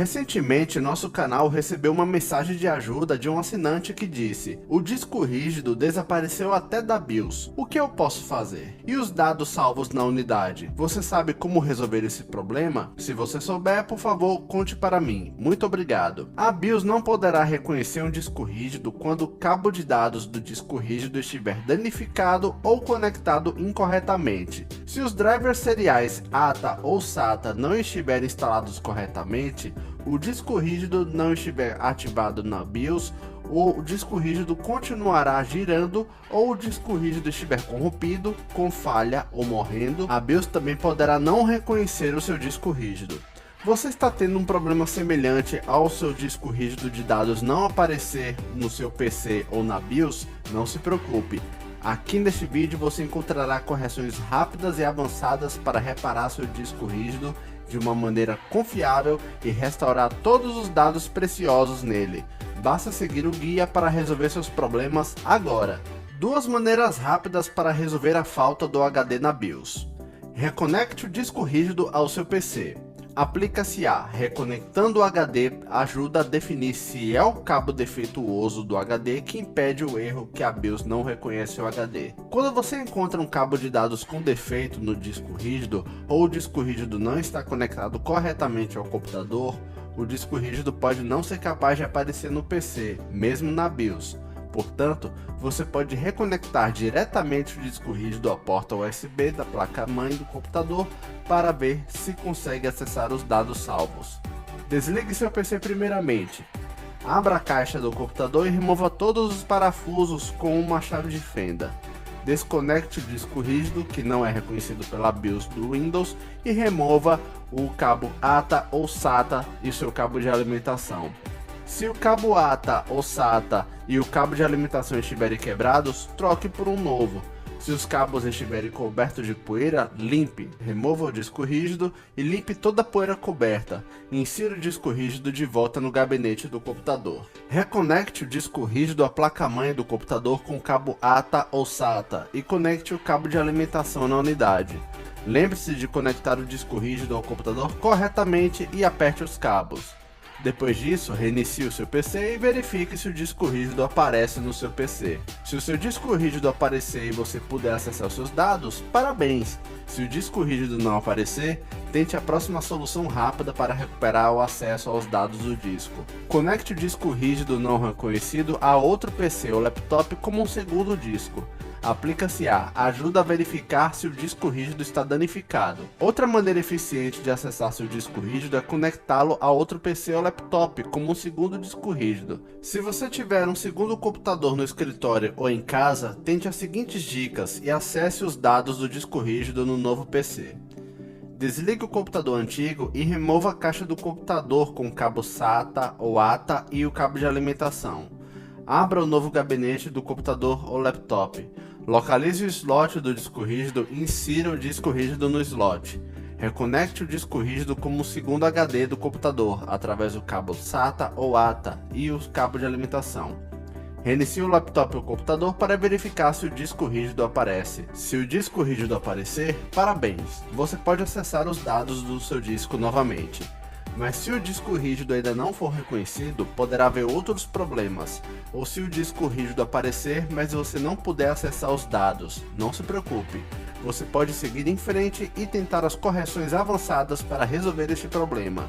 Recentemente, nosso canal recebeu uma mensagem de ajuda de um assinante que disse: o disco rígido desapareceu até da BIOS. O que eu posso fazer? E os dados salvos na unidade? Você sabe como resolver esse problema? Se você souber, por favor, conte para mim. Muito obrigado. A BIOS não poderá reconhecer um disco rígido quando o cabo de dados do disco rígido estiver danificado ou conectado incorretamente. Se os drivers seriais ATA ou SATA não estiverem instalados corretamente, o disco rígido não estiver ativado na BIOS, o disco rígido continuará girando, ou o disco rígido estiver corrompido, com falha ou morrendo, a BIOS também poderá não reconhecer o seu disco rígido. Você está tendo um problema semelhante ao seu disco rígido de dados não aparecer no seu PC ou na BIOS? Não se preocupe. Aqui neste vídeo você encontrará correções rápidas e avançadas para reparar seu disco rígido de uma maneira confiável e restaurar todos os dados preciosos nele. Basta seguir o guia para resolver seus problemas agora. Duas maneiras rápidas para resolver a falta do HD na BIOS. Reconecte o disco rígido ao seu PC. Aplica-se a reconectando o HD ajuda a definir se é o cabo defeituoso do HD que impede o erro que a BIOS não reconhece o HD. Quando você encontra um cabo de dados com defeito no disco rígido ou o disco rígido não está conectado corretamente ao computador, o disco rígido pode não ser capaz de aparecer no PC, mesmo na BIOS. Portanto, você pode reconectar diretamente o disco rígido à porta USB da placa-mãe do computador para ver se consegue acessar os dados salvos. Desligue seu PC primeiramente. Abra a caixa do computador e remova todos os parafusos com uma chave de fenda. Desconecte o disco rígido, que não é reconhecido pela BIOS do Windows, e remova o cabo ATA ou SATA e seu cabo de alimentação. Se o cabo ATA ou SATA e o cabo de alimentação estiverem quebrados, troque por um novo. Se os cabos estiverem cobertos de poeira, limpe, remova o disco rígido e limpe toda a poeira coberta. Insira o disco rígido de volta no gabinete do computador. Reconecte o disco rígido à placa-mãe do computador com o cabo ATA ou SATA e conecte o cabo de alimentação na unidade. Lembre-se de conectar o disco rígido ao computador corretamente e aperte os cabos. Depois disso, reinicie o seu PC e verifique se o disco rígido aparece no seu PC. Se o seu disco rígido aparecer e você puder acessar os seus dados, parabéns! Se o disco rígido não aparecer, tente a próxima solução rápida para recuperar o acesso aos dados do disco. Conecte o disco rígido não reconhecido a outro PC ou laptop como um segundo disco. Aplica-se a ajuda a verificar se o disco rígido está danificado. Outra maneira eficiente de acessar seu disco rígido é conectá-lo a outro PC ou laptop como um segundo disco rígido. Se você tiver um segundo computador no escritório ou em casa, tente as seguintes dicas e acesse os dados do disco rígido no novo PC. Desligue o computador antigo e remova a caixa do computador com o cabo SATA ou ATA e o cabo de alimentação. Abra o novo gabinete do computador ou laptop. Localize o slot do disco rígido e insira o disco rígido no slot. Reconecte o disco rígido como o segundo HD do computador através do cabo SATA ou ATA e o cabo de alimentação. Reinicie o laptop ou computador para verificar se o disco rígido aparece. Se o disco rígido aparecer, parabéns! Você pode acessar os dados do seu disco novamente. Mas se o disco rígido ainda não for reconhecido, poderá haver outros problemas. Ou se o disco rígido aparecer, mas você não puder acessar os dados, não se preocupe. Você pode seguir em frente e tentar as correções avançadas para resolver este problema.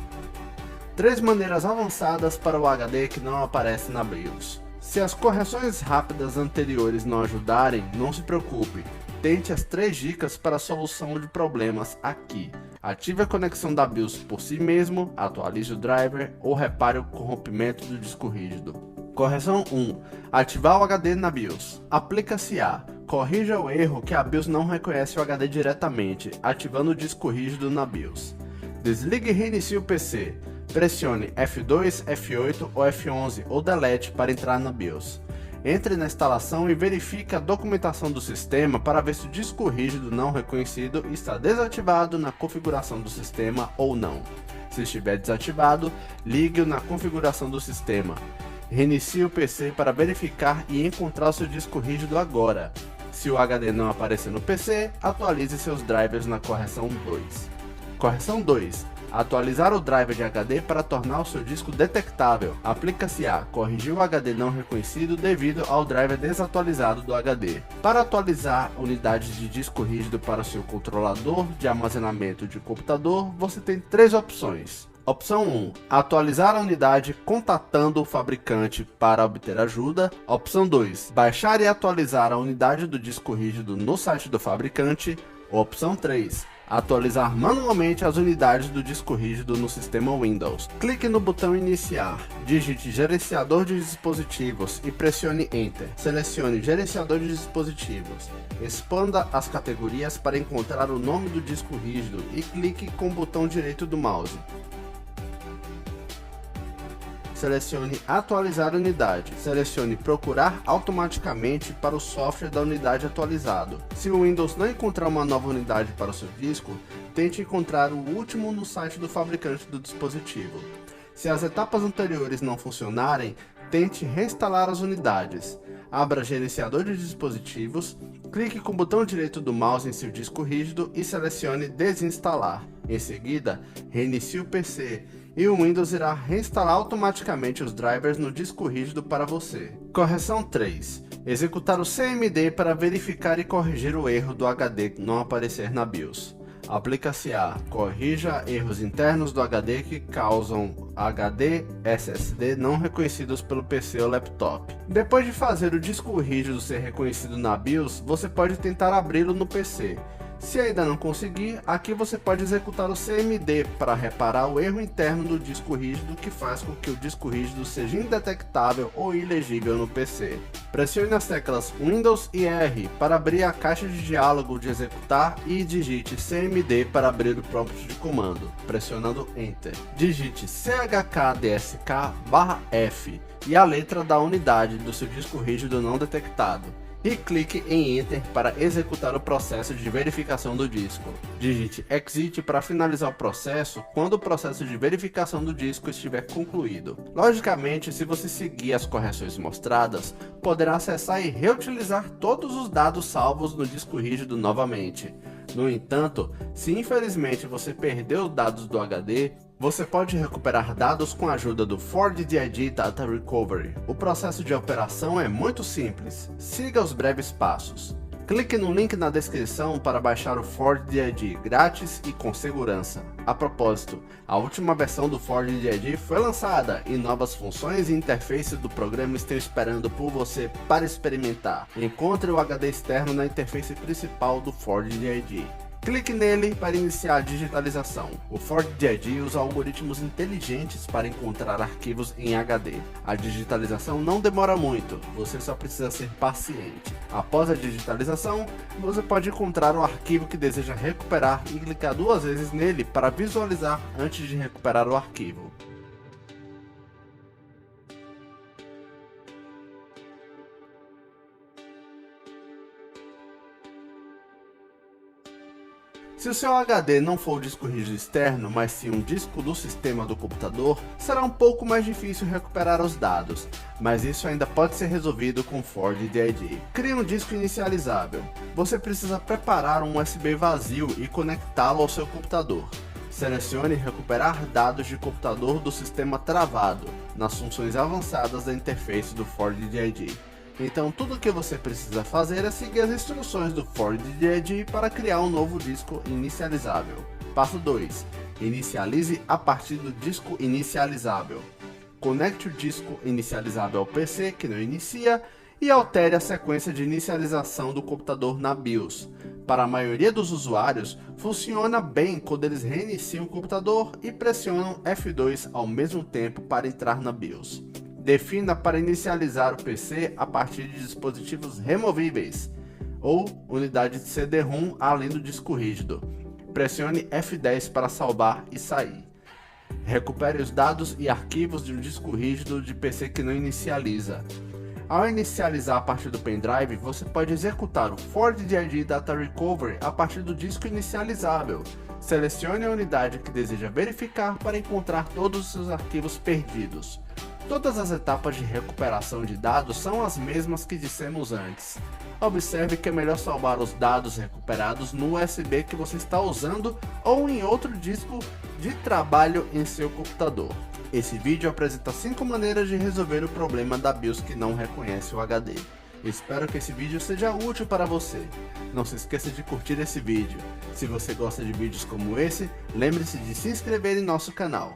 3 maneiras avançadas para o HD que não aparece na BIOS. Se as correções rápidas anteriores não ajudarem, não se preocupe. Tente as 3 dicas para a solução de problemas aqui. Ative a conexão da BIOS por si mesmo, atualize o driver ou repare o corrompimento do disco rígido. Correção 1. Ativar o HD na BIOS. Aplica-se a corrija o erro que a BIOS não reconhece o HD diretamente, ativando o disco rígido na BIOS. Desligue e reinicie o PC. Pressione F2, F8 ou F11 ou Delete para entrar na BIOS. Entre na instalação e verifique a documentação do sistema para ver se o disco rígido não reconhecido está desativado na configuração do sistema ou não. Se estiver desativado, ligue-o na configuração do sistema. Reinicie o PC para verificar e encontrar o seu disco rígido agora. Se o HD não aparecer no PC, atualize seus drivers na correção 2. Correção 2. Atualizar o driver de HD para tornar o seu disco detectável. Aplica-se a corrigir o HD não reconhecido devido ao driver desatualizado do HD. Para atualizar unidades de disco rígido para o seu controlador de armazenamento de computador, você tem três opções. Opção 1. Atualizar a unidade contatando o fabricante para obter ajuda. Opção 2. Baixar e atualizar a unidade do disco rígido no site do fabricante. Opção 3. Atualizar manualmente as unidades do disco rígido no sistema Windows. Clique no botão Iniciar, digite Gerenciador de dispositivos e pressione Enter. Selecione Gerenciador de dispositivos. Expanda as categorias para encontrar o nome do disco rígido e clique com o botão direito do mouse. Selecione Atualizar unidade. Selecione Procurar automaticamente para o software da unidade atualizado. Se o Windows não encontrar uma nova unidade para o seu disco, tente encontrar o último no site do fabricante do dispositivo. Se as etapas anteriores não funcionarem, tente reinstalar as unidades. Abra Gerenciador de dispositivos, clique com o botão direito do mouse em seu disco rígido e selecione Desinstalar. Em seguida, reinicie o PC e o Windows irá reinstalar automaticamente os drivers no disco rígido para você. Correção 3. Executar o CMD para verificar e corrigir o erro do HD não aparecer na BIOS. Aplica-se a corrija erros internos do HD que causam HD SSD não reconhecidos pelo PC ou laptop. Depois de fazer o disco rígido ser reconhecido na BIOS, você pode tentar abri-lo no PC. Se ainda não conseguir, aqui você pode executar o CMD para reparar o erro interno do disco rígido que faz com que o disco rígido seja indetectável ou ilegível no PC. Pressione as teclas Windows e R para abrir a caixa de diálogo de executar e digite CMD para abrir o prompt de comando, pressionando Enter. Digite chkdsk/F e a letra da unidade do seu disco rígido não detectado. E clique em Enter para executar o processo de verificação do disco. Digite Exit para finalizar o processo quando o processo de verificação do disco estiver concluído. Logicamente, se você seguir as correções mostradas, poderá acessar e reutilizar todos os dados salvos no disco rígido novamente. No entanto, se infelizmente você perdeu os dados do HD, você pode recuperar dados com a ajuda do ForwardDID Data Recovery. O processo de operação é muito simples. Siga os breves passos. Clique no link na descrição para baixar o ForwardDID grátis e com segurança. A propósito, a última versão do ForwardDID foi lançada e novas funções e interfaces do programa estão esperando por você para experimentar. Encontre o HD externo na interface principal do ForwardDID. Clique nele para iniciar a digitalização. O ForwardDID usa algoritmos inteligentes para encontrar arquivos em HD. A digitalização não demora muito, você só precisa ser paciente. Após a digitalização, você pode encontrar o arquivo que deseja recuperar e clicar duas vezes nele para visualizar antes de recuperar o arquivo. Se o seu HD não for o disco rígido externo, mas sim um disco do sistema do computador, será um pouco mais difícil recuperar os dados, mas isso ainda pode ser resolvido com ForwardDID. Crie um disco inicializável. Você precisa preparar um USB vazio e conectá-lo ao seu computador. Selecione Recuperar dados de computador do sistema travado, nas funções avançadas da interface do ForwardDID. Então tudo o que você precisa fazer é seguir as instruções do ForwardDID para criar um novo disco inicializável. Passo 2. Inicialize a partir do disco inicializável. Conecte o disco inicializável ao PC que não inicia e altere a sequência de inicialização do computador na BIOS. Para a maioria dos usuários, funciona bem quando eles reiniciam o computador e pressionam F2 ao mesmo tempo para entrar na BIOS. Defina para inicializar o PC a partir de dispositivos removíveis ou unidade de CD-ROM além do disco rígido. Pressione F10 para salvar e sair. Recupere os dados e arquivos de um disco rígido de PC que não inicializa. Ao inicializar a partir do pendrive, você pode executar o ForwardDID Data Recovery a partir do disco inicializável. Selecione a unidade que deseja verificar para encontrar todos os seus arquivos perdidos. Todas as etapas de recuperação de dados são as mesmas que dissemos antes. Observe que é melhor salvar os dados recuperados no USB que você está usando ou em outro disco de trabalho em seu computador. Esse vídeo apresenta 5 maneiras de resolver o problema da BIOS que não reconhece o HD. Espero que esse vídeo seja útil para você. Não se esqueça de curtir esse vídeo. Se você gosta de vídeos como esse, lembre-se de se inscrever em nosso canal.